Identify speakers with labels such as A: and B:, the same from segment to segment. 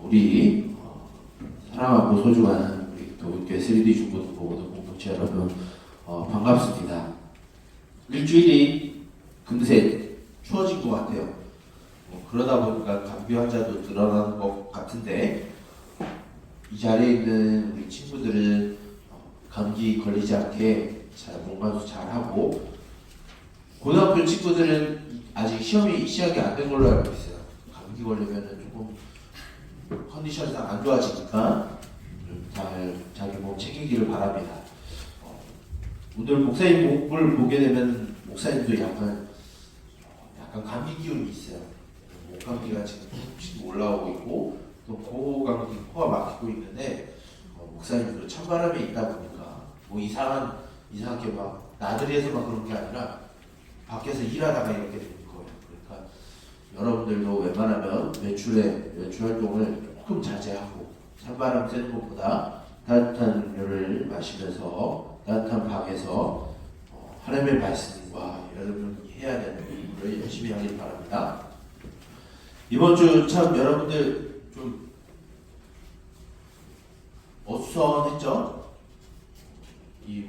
A: 우리 사랑하고 소중한 우리 도쿄 3D 중고등부 모든 공동체 여러분 반갑습니다. 일주일이 금세 추워진 것 같아요. 그러다 보니까 감기 환자도 늘어나는 것 같은데 이 자리에 있는 우리 친구들은 감기 걸리지 않게 잘 몸관수 잘 하고, 고등학교 친구들은 아직 시험이 시작이 안 된 걸로 알고 있어요. 감기 걸리면은 조금 컨디션상 안 좋아지니까 잘 자기 몸 챙기기를 바랍니다. 오늘 목사님 목을 보게 되면 목사님도 약간 감기 기운이 있어요. 목감기가 지금 올라오고 있고 또 고감기, 코가 막히고 있는데 목사님도 찬바람에 있다 보니까 뭐 이상하게 막 나들이에서 막 그런 게 아니라 밖에서 일하다가 이렇게 되는 거예요. 그러니까 여러분들도 웬만하면 외출 활동을 조금 자제하고 찬바람 쐬는 것보다 따뜻한 음료를 마시면서 따뜻한 방에서 하나님의 말씀과 여러분이 해야 되는 일을 열심히 하길 바랍니다. 이번 주 참 여러분들 좀 어수선했죠?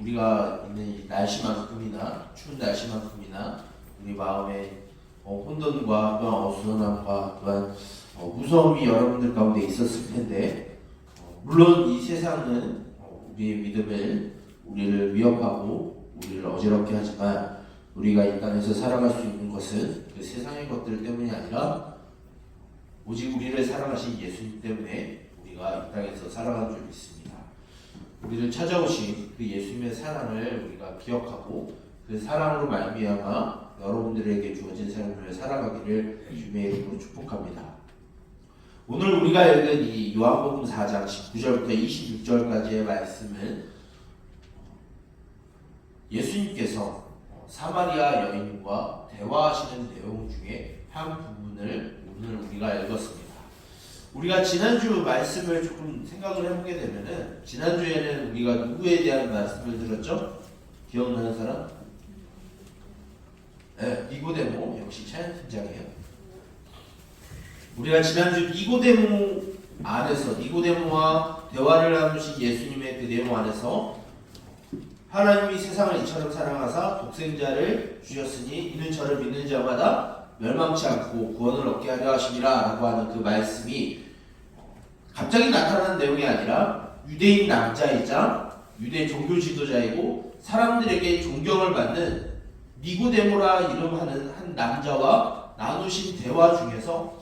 A: 우리가 있는 이 날씨만큼이나 추운 날씨만큼이나 우리 마음에 혼돈과 또한 어수선함과 또한 무서움이 여러분들 가운데 있었을 텐데, 물론 이 세상은 우리의 믿음을 우리를 위협하고 우리를 어지럽게 하지만 우리가 이 땅에서 살아갈 수 있는 것은 그 세상의 것들 때문이 아니라 오직 우리를 사랑하신 예수님 때문에 우리가 이 땅에서 살아가는 줄 믿습니다. 우리를 찾아오신 그 예수님의 사랑을 우리가 기억하고 그 사랑으로 말미암아 여러분들에게 주어진 삶을 살아가기를 주님의 이름으로 축복합니다. 오늘 우리가 읽은 이 요한복음 4장 19절부터 26절까지의 말씀은 예수님께서 사마리아 여인과 대화하시는 내용 중에 한 부분을 오늘 우리가 읽었습니다. 우리가 지난주 말씀을 조금 생각을 해보게 되면은, 지난주에는 우리가 누구에 대한 말씀을 들었죠? 기억나는 사람? 네, 니고데모. 역시 차연 팀장이에요. 우리가 지난주 니고데모와 대화를 나누신 예수님의 그 내용 안에서 하나님이 세상을 이처럼 사랑하사 독생자를 주셨으니 이는 저를 믿는 자마다 멸망치 않고 구원을 얻게 하려 하심이라 라고 하는 그 말씀이 갑자기 나타나는 내용이 아니라 유대인 남자이자 유대 종교 지도자이고 사람들에게 존경을 받는 니고데모라 이름하는 한 남자와 나누신 대화 중에서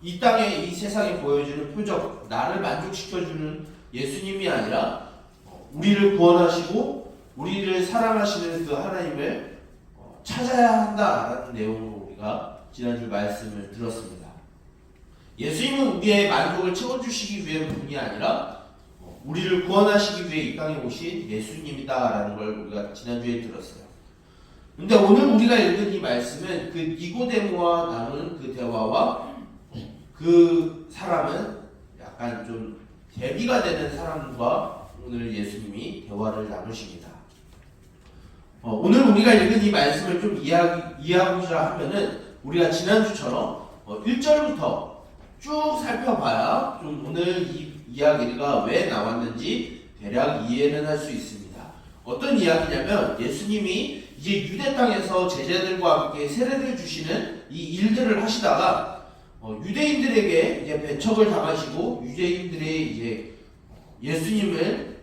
A: 이 땅에 이 세상에 보여주는 표적, 나를 만족시켜주는 예수님이 아니라 우리를 구원하시고 우리를 사랑하시는 그 하나님을 찾아야 한다라는 내용으로 우리가 지난주 말씀을 들었습니다. 예수님은 우리의 만족을 채워주시기 위한 분이 아니라 우리를 구원하시기 위해 이 땅에 오신 예수님이다라는 걸 우리가 지난주에 들었어요. 근데 오늘 우리가 읽은 이 말씀은 그 니고데모와 나누는 그 대화와 그 사람은 약간 좀 대비가 되는 사람과 오늘 예수님이 대화를 나누십니다. 오늘 우리가 읽은 이 말씀을 좀 이해하고자 하면은 우리가 지난주처럼 1절부터 쭉 살펴봐야 좀 오늘 이 이야기가 왜 나왔는지 대략 이해는 할 수 있습니다. 어떤 이야기냐면 예수님이 이제 유대 땅에서 제자들과 함께 세례를 주시는 이 일들을 하시다가 유대인들에게 이제 배척을 당하시고 유대인들의 이제 예수님을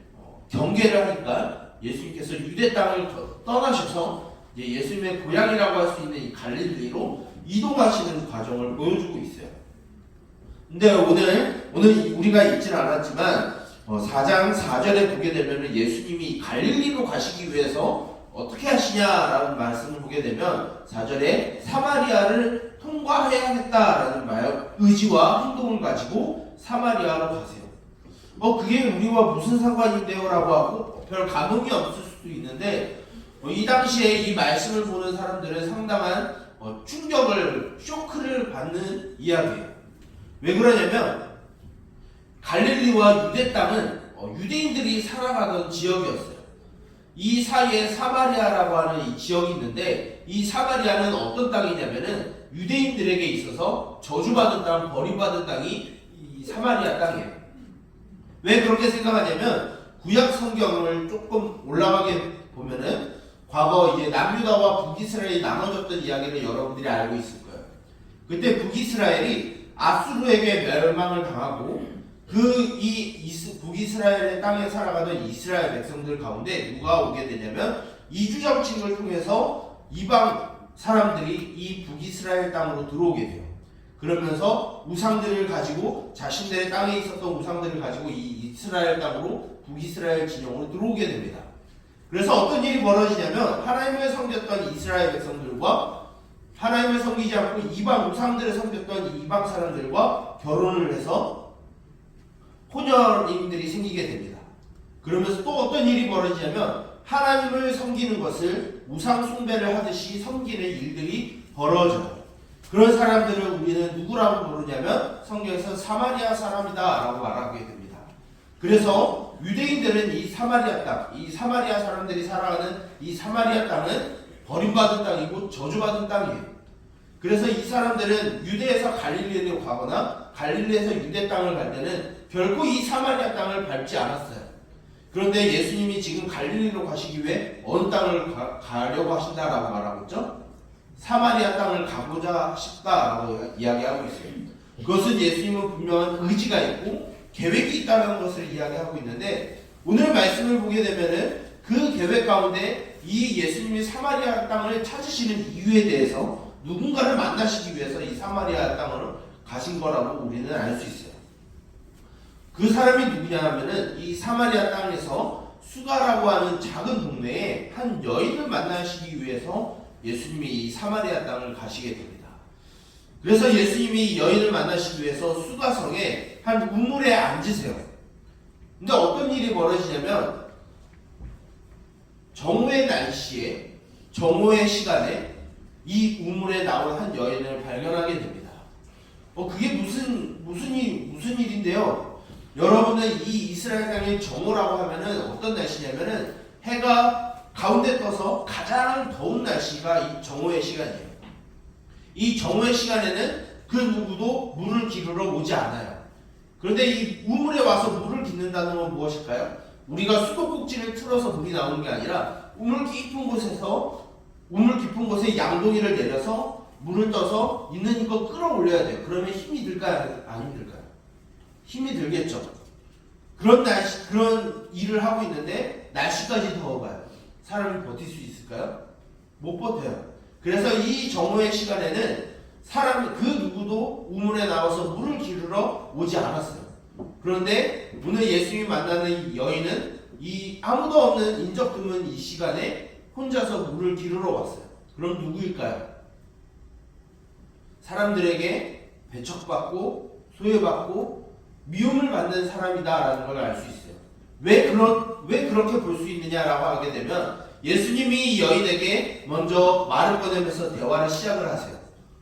A: 경계를 하니까 예수님께서 유대 땅을 떠나셔서 이제 예수님의 고향이라고 할 수 있는 이 갈릴리로 이동하시는 과정을 보여주고 있어요. 근데 오늘 우리가 읽지는 않았지만 4장 4절에 보게 되면 예수님이 갈릴리로 가시기 위해서 어떻게 하시냐라는 말씀을 보게 되면 4절에 사마리아를 통과해야겠다라는 의지와 행동을 가지고 사마리아로 가세요. 그게 우리와 무슨 상관인데요? 라고 하고 별 감흥이 없을 수도 있는데 이 당시에 이 말씀을 보는 사람들은 상당한 쇼크를 받는 이야기예요. 왜 그러냐면 갈릴리와 유대 땅은 유대인들이 살아가던 지역이었어요. 이 사이에 사마리아라고 하는 이 지역이 있는데 이 사마리아는 어떤 땅이냐면은 유대인들에게 있어서 저주받은 땅, 버림받은 땅이 이 사마리아 땅이에요. 왜 그렇게 생각하냐면 구약 성경을 조금 올라가게 보면은 과거 이제 남유다와 북이스라엘이 나눠졌던 이야기를 여러분들이 알고 있을 거예요. 그때 북이스라엘이 아수르에게 멸망을 당하고 북이스라엘의 땅에 살아가던 이스라엘 백성들 가운데 누가 오게 되냐면 이주 정책을 통해서 이방 사람들이 이 북이스라엘 땅으로 들어오게 돼요. 그러면서 우상들을 가지고 자신들의 땅에 있었던 우상들을 가지고 이 이스라엘 땅으로 북이스라엘 진영으로 들어오게 됩니다. 그래서 어떤 일이 벌어지냐면 하나님을 섬겼던 이스라엘 백성들과 하나님을 섬기지 않고 이방 우상들을 섬겼던 이방 사람들과 결혼을 해서 혼혈인들이 생기게 됩니다. 그러면서 또 어떤 일이 벌어지냐면 하나님을 섬기는 것을 우상 숭배를 하듯이 섬기는 일들이 벌어져요. 그런 사람들을 우리는 누구라고 부르냐면 성경에서 사마리아 사람이다 라고 말하게 됩니다. 그래서 유대인들은 이 사마리아 땅, 이 사마리아 사람들이 살아가는 이 사마리아 땅은 버림받은 땅이고 저주받은 땅이에요. 그래서 이 사람들은 유대에서 갈릴리로 가거나 갈릴리에서 유대 땅을 갈 때는 결코 이 사마리아 땅을 밟지 않았어요. 그런데 예수님이 지금 갈릴리로 가시기 위해 어느 땅을 가려고 하신다라고 말하고 있죠? 사마리아 땅을 가고자 하셨다라고 이야기하고 있어요. 그것은 예수님은 분명한 의지가 있고 계획이 있다는 것을 이야기하고 있는데 오늘 말씀을 보게 되면은 그 계획 가운데 이 예수님이 사마리아 땅을 찾으시는 이유에 대해서 누군가를 만나시기 위해서 이 사마리아 땅으로 가신 거라고 우리는 알 수 있어요. 그 사람이 누구냐 하면은 이 사마리아 땅에서 수가라고 하는 작은 동네에 한 여인을 만나시기 위해서 예수님이 이 사마리아 땅을 가시게 됩니다. 그래서 예수님이 여인을 만나시기 위해서 수가성에 한 우물에 앉으세요. 근데 어떤 일이 벌어지냐면 정오의 날씨에 정오의 시간에 이 우물에 나온 한 여인을 발견하게 됩니다. 그게 무슨 일인데요? 여러분은 이 이스라엘 땅의 정오라고 하면은 어떤 날씨냐면은 해가 가운데 떠서 가장 더운 날씨가 이 정오의 시간이에요. 이 정오의 시간에는 그 누구도 물을 기르러 오지 않아요. 그런데 이 우물에 와서 물을 깃는다는 건 무엇일까요? 우리가 수도꼭지를 틀어서 물이 나오는 게 아니라 우물 깊은 곳에 양동이를 내려서 물을 떠서 있는 힘껏 끌어올려야 돼요. 그러면 힘이 들까요? 안 힘들까요? 힘이 들겠죠. 그런 일을 하고 있는데 날씨까지 더워봐요. 사람이 버틸 수 있을까요? 못 버텨요. 그래서 이 정오의 시간에는 그 누구도 우물에 나와서 물을 기르러 오지 않았어요. 그런데 오늘 예수님이 만나는 이 여인은 이 아무도 없는 인적 드문 이 시간에 혼자서 물을 기르러 왔어요. 그럼 누구일까요? 사람들에게 배척받고 소외받고 미움을 받는 사람이다라는 걸 알 수 있어요. 왜 그렇게 볼 수 있느냐라고 하게 되면 예수님이 이 여인에게 먼저 말을 꺼내면서 대화를 시작을 하세요.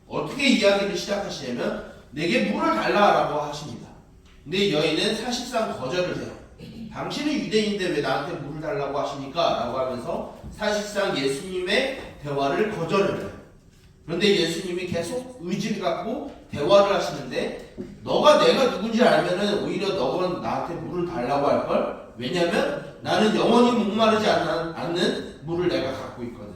A: 어떻게 이야기를 시작하시냐면 내게 물을 달라라고 하십니다. 근데 여인은 사실상 거절을 해요. 당신은 유대인인데 왜 나한테 물을 달라고 하십니까? 라고 하면서 사실상 예수님의 대화를 거절을 해요. 그런데 예수님이 계속 의지를 갖고 대화를 하시는데 너가 내가 누군지 알면은 오히려 너가 나한테 물을 달라고 할걸? 왜냐면 나는 영원히 목마르지 않는 물을 내가 갖고 있거든.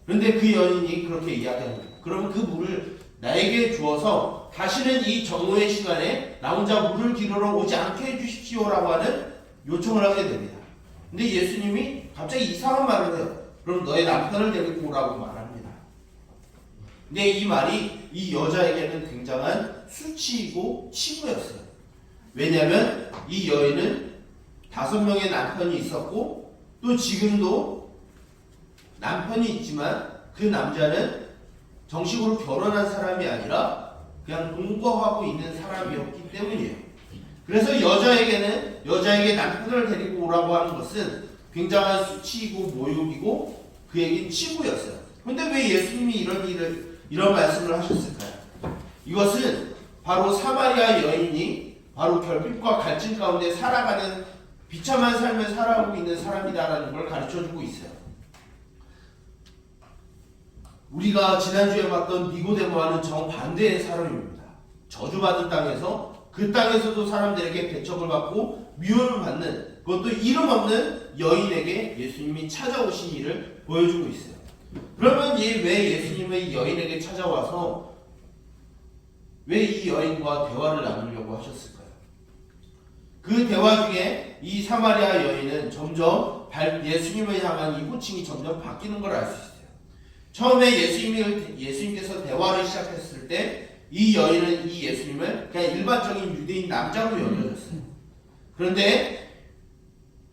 A: 그런데 그 여인이 그렇게 이야기합니다. 그러면 그 물을 나에게 주어서 다시는 이 정오의 시간에 나 혼자 물을 기르러 오지 않게 해주십시오라고 하는 요청을 하게 됩니다. 근데 예수님이 갑자기 이상한 말을 해요. 그럼 너의 남편을 데리고 오라고 말합니다. 근데 이 말이 이 여자에게는 굉장한 수치이고 치부였어요. 왜냐하면 이 여인은 5명의 남편이 있었고 또 지금도 남편이 있지만 그 남자는 정식으로 결혼한 사람이 아니라 그냥 동거하고 있는 사람이었기 때문이에요. 그래서 여자에게 남편을 데리고 오라고 하는 것은 굉장한 수치이고 모욕이고 그에겐 치부였어요. 그런데 왜 예수님이 이런 말씀을 하셨을까요? 이것은 바로 사마리아 여인이 바로 결핍과 갈증 가운데 살아가는 비참한 삶을 살아가고 있는 사람이다라는 걸 가르쳐주고 있어요. 우리가 지난주에 봤던 니고데모와는 정반대의 사람입니다. 저주받은 땅에서 그 땅에서도 사람들에게 배척을 받고 미움을 받는 그것도 이름 없는 여인에게 예수님이 찾아오신 일을 보여주고 있어요. 그러면 왜 예수님의 여인에게 찾아와서 왜 이 여인과 대화를 나누려고 하셨을까요? 그 대화 중에 이 사마리아 여인은 점점 예수님을 향한 이 호칭이 점점 바뀌는 걸 알 수 있어요. 처음에 예수님께서 대화를 시작했을 때 이 여인은 이 예수님을 그냥 일반적인 유대인 남자로 여겨졌어요. 그런데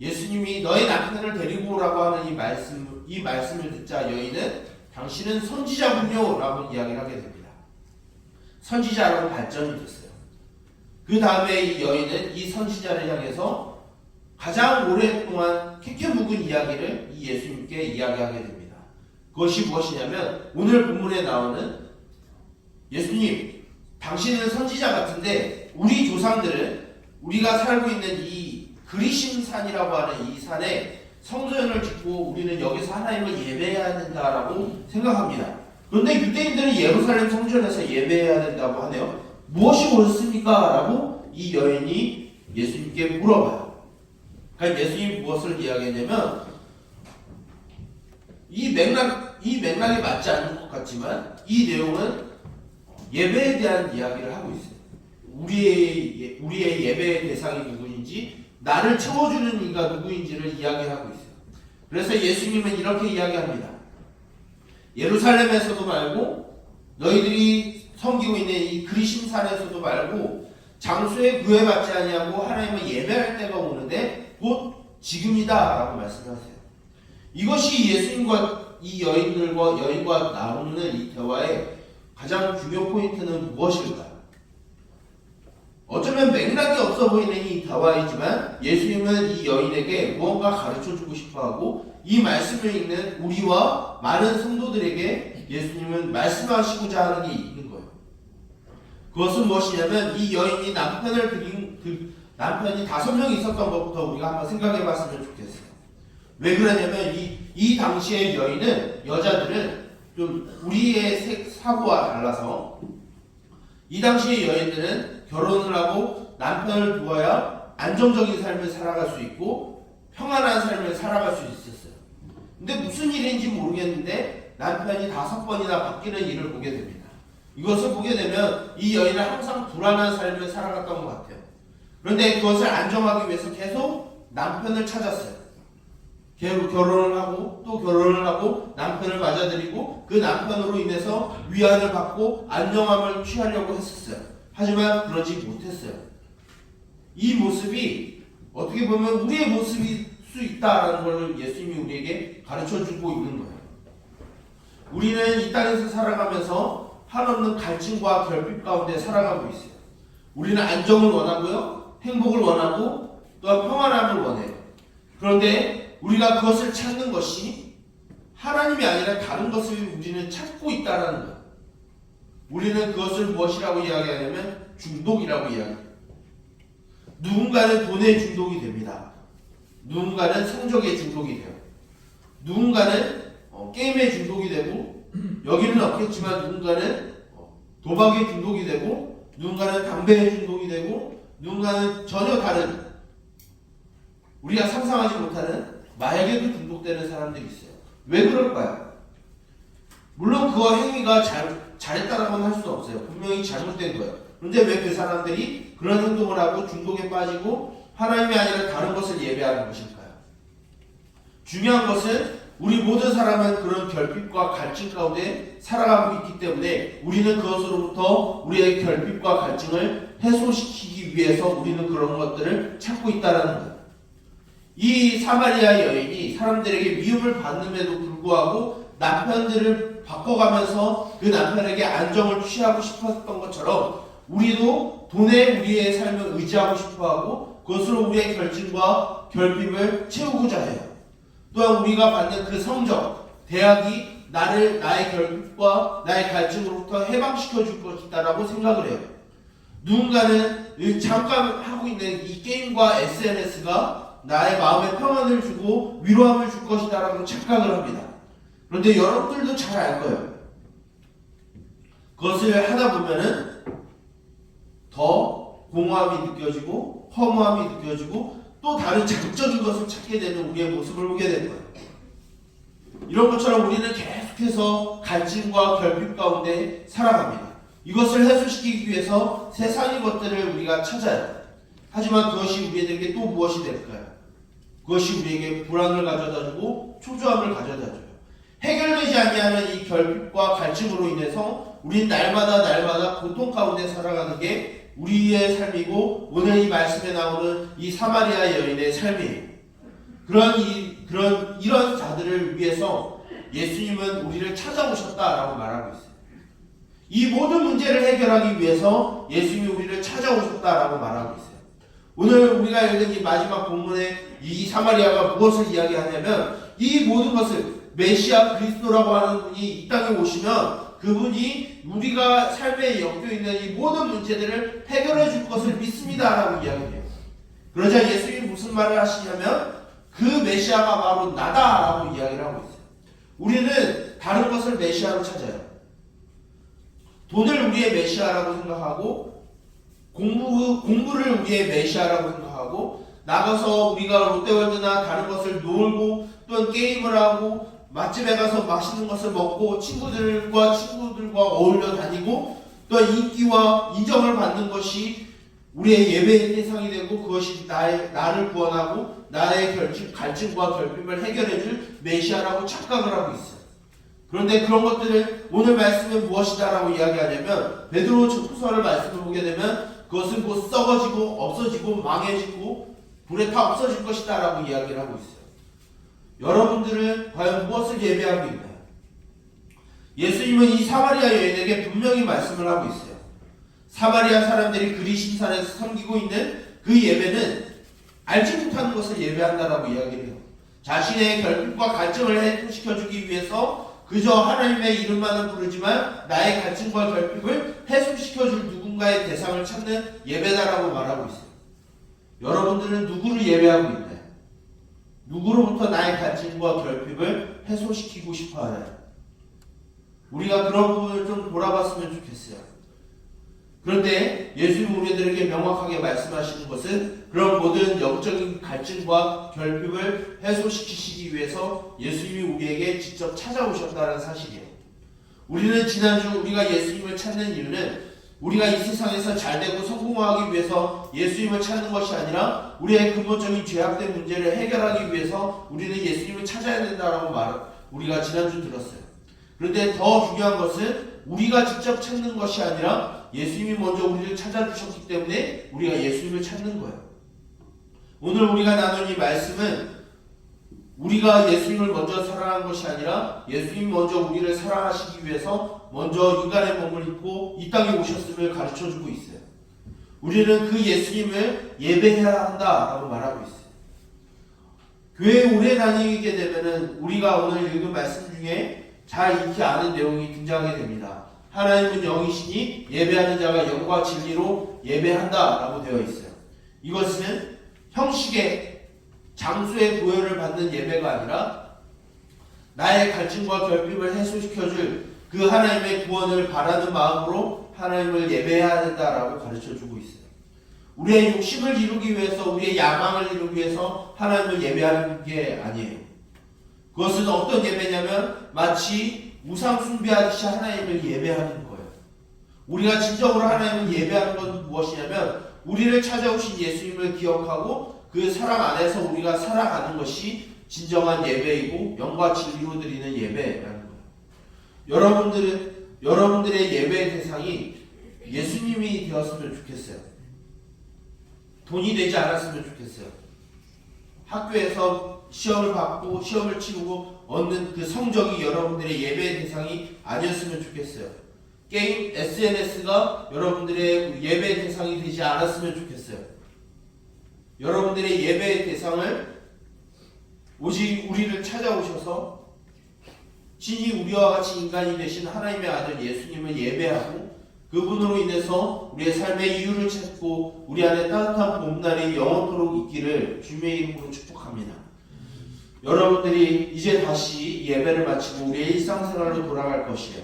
A: 예수님이 너의 남편을 데리고 오라고 하는 이 말씀을 듣자 여인은 당신은 선지자군요 라고 이야기를 하게 됩니다. 선지자라고 발전이 됐어요. 그 다음에 이 여인은 이 선지자를 향해서 가장 오랫동안 캐캐 묵은 이야기를 이 예수님께 이야기하게 됩니다. 그것이 무엇이냐면 오늘 본문에 나오는 예수님, 당신은 선지자 같은데 우리 조상들은 우리가 살고 있는 이 그리심산이라고 하는 이 산에 성전을 짓고 우리는 여기서 하나님을 예배해야 된다라고 생각합니다. 그런데 유대인들은 예루살렘 성전에서 예배해야 된다고 하네요. 무엇이 옳습니까? 라고 이 여인이 예수님께 물어봐요. 그러니까 예수님이 무엇을 이야기했냐면 이 맥락이 맞지 않는 것 같지만 이 내용은 예배에 대한 이야기를 하고 있어요. 우리의 예배의 대상이 누구인지 나를 채워주는 이가 누구인지를 이야기하고 있어요. 그래서 예수님은 이렇게 이야기합니다. 예루살렘에서도 말고 너희들이 섬기고 있는 이 그리심산에서도 말고 장소에 구애받지 아니하고 하나님을 예배할 때가 오는데 곧 지금이다 라고 말씀하세요. 이것이 예수님과 이 여인과 나누는 이 대화의 가장 중요 포인트는 무엇일까요? 어쩌면 맥락이 없어 보이는 이 대화이지만 예수님은 이 여인에게 무언가 가르쳐주고 싶어하고 이 말씀을 읽는 우리와 많은 성도들에게 예수님은 말씀하시고자 하는 게 있는 거예요. 그것은 무엇이냐면 이 여인이 남편이 5명 있었던 것부터 우리가 한번 생각해 봤으면 좋겠어요. 왜 그러냐면 이 당시의 여자들은 좀 우리의 사고와 달라서 이 당시의 여인들은 결혼을 하고 남편을 두어야 안정적인 삶을 살아갈 수 있고 평안한 삶을 살아갈 수 있었어요. 근데 무슨 일인지 모르겠는데 남편이 5번이나 바뀌는 일을 보게 됩니다. 이것을 보게 되면 이 여인은 항상 불안한 삶을 살아갔던 것 같아요. 그런데 그것을 안정하기 위해서 계속 남편을 찾았어요. 결혼을 하고 또 결혼을 하고 남편을 맞아들이고 그 남편으로 인해서 위안을 받고 안정함을 취하려고 했었어요. 하지만 그러지 못했어요. 이 모습이 어떻게 보면 우리의 모습일 수 있다라는 것을 예수님이 우리에게 가르쳐주고 있는 거예요. 우리는 이 땅에서 살아가면서 한없는 갈증과 결핍 가운데 살아가고 있어요. 우리는 안정을 원하고요, 행복을 원하고 또한 평안함을 원해요. 그런데 우리가 그것을 찾는 것이 하나님이 아니라 다른 것을 우리는 찾고 있다는 거예요. 우리는 그것을 무엇이라고 이야기하냐면 중독이라고 이야기해요. 누군가는 돈에 중독이 됩니다. 누군가는 성적에 중독이 돼요. 누군가는 게임에 중독이 되고 여기는 없겠지만 누군가는 도박에 중독이 되고 누군가는 담배에 중독이 되고 누군가는 전혀 다른 우리가 상상하지 못하는 마약에도 중독되는 사람들이 있어요. 왜 그럴까요? 물론 그 행위가 잘했다라고는 할 수 없어요. 분명히 잘못된 거예요. 그런데 왜 그 사람들이 그런 행동을 하고 중독에 빠지고 하나님이 아니라 다른 것을 예배하는 것일까요? 중요한 것은 우리 모든 사람은 그런 결핍과 갈증 가운데 살아가고 있기 때문에 우리는 그것으로부터 우리의 결핍과 갈증을 해소시키기 위해서 우리는 그런 것들을 찾고 있다는 거예요. 이 사마리아 여인이 사람들에게 미움을 받음에도 불구하고 남편들을 바꿔가면서 그 남편에게 안정을 취하고 싶었던 것처럼 우리도 돈에 우리의 삶을 의지하고 싶어하고 그것으로 우리의 결증과 결핍을 채우고자 해요. 또한 우리가 받는 그 성적, 대학이 나의 결핍과 나의 갈증으로부터 해방시켜 줄 것이다라고 생각을 해요. 누군가는 잠깐 하고 있는 이 게임과 SNS가 나의 마음에 평안을 주고 위로함을 줄 것이다라고 착각을 합니다. 그런데 여러분들도 잘 알 거예요. 그것을 하다 보면은 공허함이 느껴지고 허무함이 느껴지고 또 다른 자극적인 것을 찾게 되는 우리의 모습을 보게 될 거예요. 이런 것처럼 우리는 계속해서 갈증과 결핍 가운데 살아갑니다. 이것을 해소시키기 위해서 세상의 것들을 우리가 찾아요. 하지만 그것이 우리에게 또 무엇이 될까요? 그것이 우리에게 불안을 가져다주고 초조함을 가져다줘요. 해결되지 아니하는 이 결핍과 갈증으로 인해서 우리는 날마다 고통 가운데 살아가는 게 우리의 삶이고 오늘 이 말씀에 나오는 이 사마리아 여인의 삶이에요. 이런 자들을 위해서 예수님은 우리를 찾아오셨다라고 말하고 있어요. 이 모든 문제를 해결하기 위해서 예수님이 우리를 찾아오셨다라고 말하고 있어요. 오늘 우리가 읽은 이 마지막 본문의 이 사마리아가 무엇을 이야기하냐면 이 모든 것을 메시아 그리스도라고 하는 분이 이 땅에 오시면 그분이 우리가 삶에 엮여있는 이 모든 문제들을 해결해 줄 것을 믿습니다라고 이야기해요. 그러자 예수님이 무슨 말을 하시냐면 그 메시아가 바로 나다라고 이야기를 하고 있어요. 우리는 다른 것을 메시아로 찾아요. 돈을 우리의 메시아라고 생각하고 공부를 우리의 메시아라고 생각하고 나가서 우리가 롯데월드나 다른 것을 놀고 또는 게임을 하고 맛집에 가서 맛있는 것을 먹고 친구들과 어울려 다니고 또 인기와 인정을 받는 것이 우리의 예배의 대상이 되고 그것이 나를 구원하고 나의 갈증과 결핍을 해결해줄 메시아라고 착각을 하고 있어요. 그런데 그런 것들을 오늘 말씀은 무엇이다라고 이야기하냐면 베드로 후서를 말씀을 보게 되면 그것은 곧 썩어지고 없어지고 망해지고 불에 타 없어질 것이다 라고 이야기를 하고 있어요. 여러분들은 과연 무엇을 예배하고 있나요? 예수님은 이 사마리아 여인에게 분명히 말씀을 하고 있어요. 사마리아 사람들이 그리심산에서 섬기고 있는 그 예배는 알지 못하는 것을 예배한다라고 이야기를 해요. 자신의 결핍과 갈증을 해소시켜주기 위해서 그저 하나님의 이름만은 부르지만 나의 갈증과 결핍을 해소시켜줄 누군가의 대상을 찾는 예배다라고 말하고 있어요. 여러분들은 누구를 예배하고 있나요? 누구로부터 나의 갈증과 결핍을 해소시키고 싶어 하나요? 우리가 그런 부분을 좀 돌아봤으면 좋겠어요. 그런데 예수님 우리들에게 명확하게 말씀하시는 것은 그런 모든 영적인 갈증과 결핍을 해소시키시기 위해서 예수님이 우리에게 직접 찾아오셨다는 사실이에요. 우리는 지난주 우리가 예수님을 찾는 이유는 우리가 이 세상에서 잘되고 성공하기 위해서 예수님을 찾는 것이 아니라 우리의 근본적인 죄악된 문제를 해결하기 위해서 우리는 예수님을 찾아야 된다라고 우리가 지난주 들었어요. 그런데 더 중요한 것은 우리가 직접 찾는 것이 아니라 예수님이 먼저 우리를 찾아주셨기 때문에 우리가 예수님을 찾는 거예요. 오늘 우리가 나눈 이 말씀은 우리가 예수님을 먼저 사랑한 것이 아니라 예수님이 먼저 우리를 사랑하시기 위해서 먼저 인간의 몸을 입고 이 땅에 오셨음을 가르쳐주고 있어요. 우리는 그 예수님을 예배해야 한다라고 말하고 있어요. 교회에 오래 다니게 되면은 우리가 오늘 읽은 말씀 중에 잘 익히 아는 내용이 등장하게 됩니다. 하나님은 영이시니 예배하는 자가 영과 진리로 예배한다라고 되어 있어요. 이것은 형식의 장소의 고열을 받는 예배가 아니라 나의 갈증과 결핍을 해소시켜줄 그 하나님의 구원을 바라는 마음으로 하나님을 예배해야 된다라고 가르쳐주고 있어요. 우리의 욕심을 이루기 위해서 우리의 야망을 이루기 위해서 하나님을 예배하는 게 아니에요. 그것은 어떤 예배냐면 마치 우상 숭배하듯이 하나님을 예배하는 거예요. 우리가 진정으로 하나님을 예배하는 건 무엇이냐면 우리를 찾아오신 예수님을 기억하고 그 사랑 안에서 우리가 살아가는 것이 진정한 예배이고 영과 진리로 드리는 예배라는 거예요. 여러분들의 예배의 대상이 예수님이 되었으면 좋겠어요. 돈이 되지 않았으면 좋겠어요. 학교에서 시험을 받고 시험을 치르고 얻는 그 성적이 여러분들의 예배의 대상이 아니었으면 좋겠어요. 게임, SNS가 여러분들의 예배의 대상이 되지 않았으면 좋겠어요. 여러분들의 예배의 대상을 오직 우리를 찾아오셔서 신이 우리와 같이 인간이 되신 하나님의 아들 예수님을 예배하고 그분으로 인해서 우리의 삶의 이유를 찾고 우리 안에 따뜻한 봄날이 영원토록 있기를 주님의 이름으로 축복합니다. 여러분들이 이제 다시 예배를 마치고 우리의 일상생활로 돌아갈 것이에요.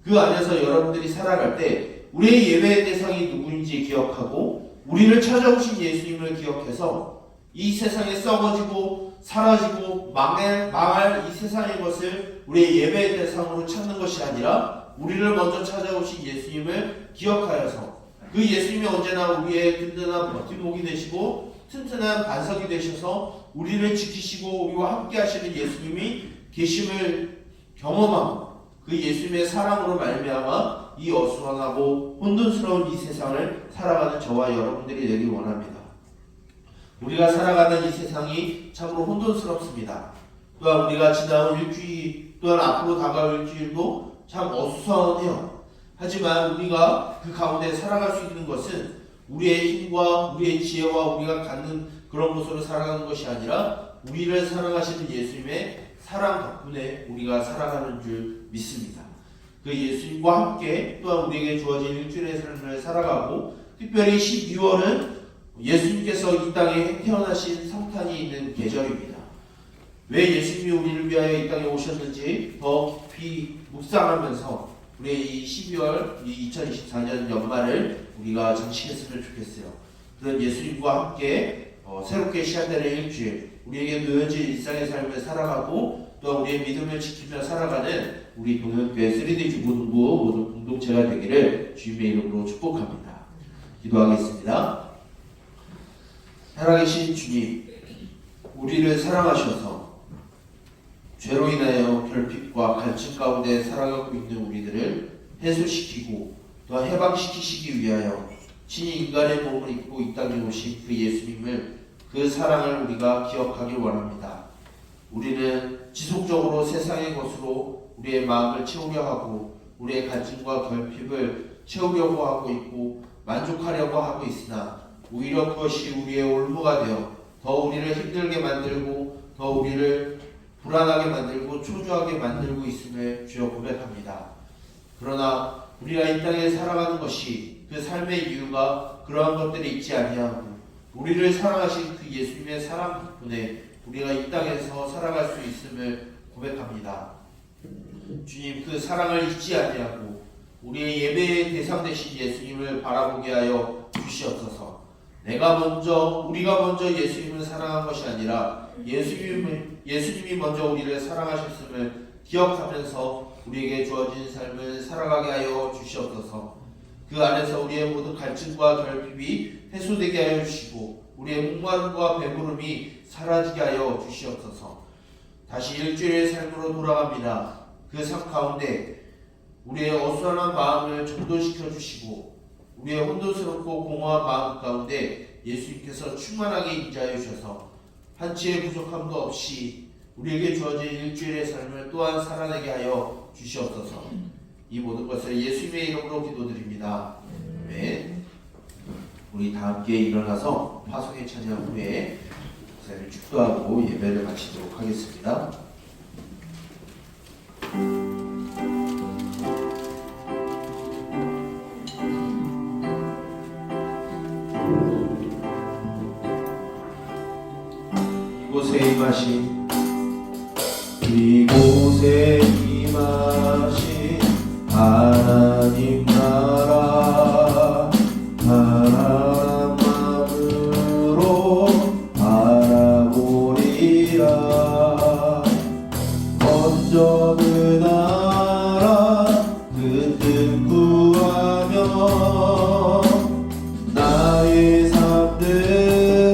A: 그 안에서 여러분들이 살아갈 때 우리의 예배의 대상이 누구인지 기억하고 우리를 찾아오신 예수님을 기억해서 이 세상에 썩어지고 사라지고 망할 이 세상의 것을 우리의 예배의 대상으로 찾는 것이 아니라 우리를 먼저 찾아오신 예수님을 기억하여서 그 예수님이 언제나 우리의 든든한 버팀목이 되시고 튼튼한 반석이 되셔서 우리를 지키시고 우리와 함께 하시는 예수님이 계심을 경험하고 그 예수님의 사랑으로 말미암아 이 어수선하고 혼돈스러운 이 세상을 살아가는 저와 여러분들이 되길 원합니다. 우리가 살아가는 이 세상이 참으로 혼돈스럽습니다. 또한 우리가 지나온 일주일 또한 앞으로 다가올 일주일도 참 어수선해요. 하지만 우리가 그 가운데 살아갈 수 있는 것은 우리의 힘과 우리의 지혜와 우리가 갖는 그런 것으로 살아가는 것이 아니라 우리를 사랑하시는 예수님의 사랑 덕분에 우리가 살아가는 줄 믿습니다. 그 예수님과 함께 또한 우리에게 주어진 일주일의 삶을 살아가고 특별히 12월은 예수님께서 이 땅에 태어나신 성탄이 있는 계절입니다. 왜 예수님이 우리를 위하여 이 땅에 오셨는지 더 묵상하면서 우리의 이 12월, 이 2024년 연말을 우리가 장식했으면 좋겠어요. 그런 예수님과 함께 새롭게 시작되는 일주일, 우리에게 놓여진 일상의 삶을 살아가고 또 우리의 믿음을 지키며 살아가는 우리 동현교회 3D 주부동부 모든 공동체가 되기를 주님의 이름으로 축복합니다. 기도하겠습니다. 살아계신 주님, 우리를 사랑하셔서 죄로 인하여 결핍과 갈증 가운데 살아가고 있는 우리들을 해소시키고 또 해방시키시기 위하여 친히 인간의 몸을 입고 이 땅에 오신 그 예수님을, 그 사랑을 우리가 기억하길 원합니다. 우리는 지속적으로 세상의 것으로 우리의 마음을 채우려 하고 우리의 갈증과 결핍을 채우려고 하고 있고 만족하려고 하고 있으나 오히려 그것이 우리의 올무가 되어 더 우리를 힘들게 만들고 더 우리를 불안하게 만들고 초조하게 만들고 있음을 주여 고백합니다. 그러나 우리가 이 땅에 살아가는 것이 그 삶의 이유가 그러한 것들이 있지 아니하고 우리를 사랑하신 그 예수님의 사랑 덕분에 우리가 이 땅에서 살아갈 수 있음을 고백합니다. 주님, 그 사랑을 잊지 아니하고 우리의 예배의 대상 되신 예수님을 바라보게 하여 주시옵소서. 우리가 먼저 예수님을 사랑한 것이 아니라 예수님이 먼저 우리를 사랑하셨음을 기억하면서 우리에게 주어진 삶을 살아가게 하여 주시옵소서. 그 안에서 우리의 모든 갈증과 결핍이 해소되게 하여 주시고 우리의 목마름과 배부름이 사라지게 하여 주시옵소서. 다시 일주일의 삶으로 돌아갑니다. 그 삶 가운데 우리의 어수선한 마음을 정돈시켜 주시고 우리의 혼돈스럽고 공허한 마음 가운데 예수님께서 충만하게 임재하여 주셔서 한치의 부족함도 없이 우리에게 주어진 일주일의 삶을 또한 살아내게 하여 주시옵소서. 이 모든 것을 예수님의 이름으로 기도드립니다. 아멘. 우리 다 함께 일어나서 파송의 찬양 후에 목사님을 축도하고 예배를 마치도록 하겠습니다. 이곳에 임하신 하나님 나라 하나님 마음으로 바라보리라. 먼저 그 나라 그 뜻 구하며 나의 삶들이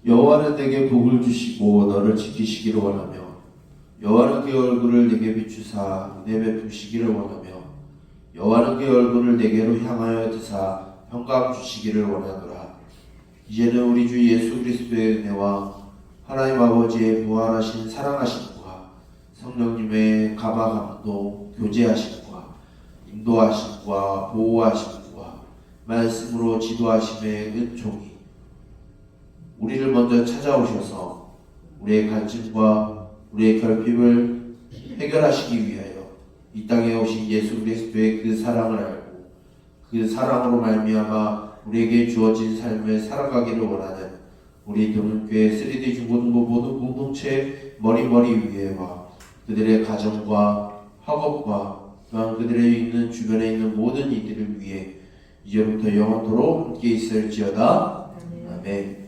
A: 여호와는 내게 복을 주시고 너를 지키시기를 원하며 여호와는 그 얼굴을 내게 비추사 은혜 베푸시기를 원하며 여호와는 그 얼굴을 내게로 향하여 드사 평강 주시기를 원하노라. 이제는 우리 주 예수 그리스도의 은혜와 하나님 아버지의 무한하신 사랑하심과 성령님의 가마감도 교제하심과 인도하심과 보호하심과 말씀으로 지도하심의 은총이 우리를 먼저 찾아오셔서 우리의 갈증과 우리의 결핍을 해결하시기 위하여 이 땅에 오신 예수 그리스도의 그 사랑을 알고 그 사랑으로 말미암아 우리에게 주어진 삶을 살아가기를 원하는 우리 동문교회 3D 중고등부 모든 공동체 머리 위에와 그들의 가정과 학업과 또한 그들의 있는 주변에 있는 모든 이들을 위해 이제부터 영원토록 함께 있을지어다. 아멘.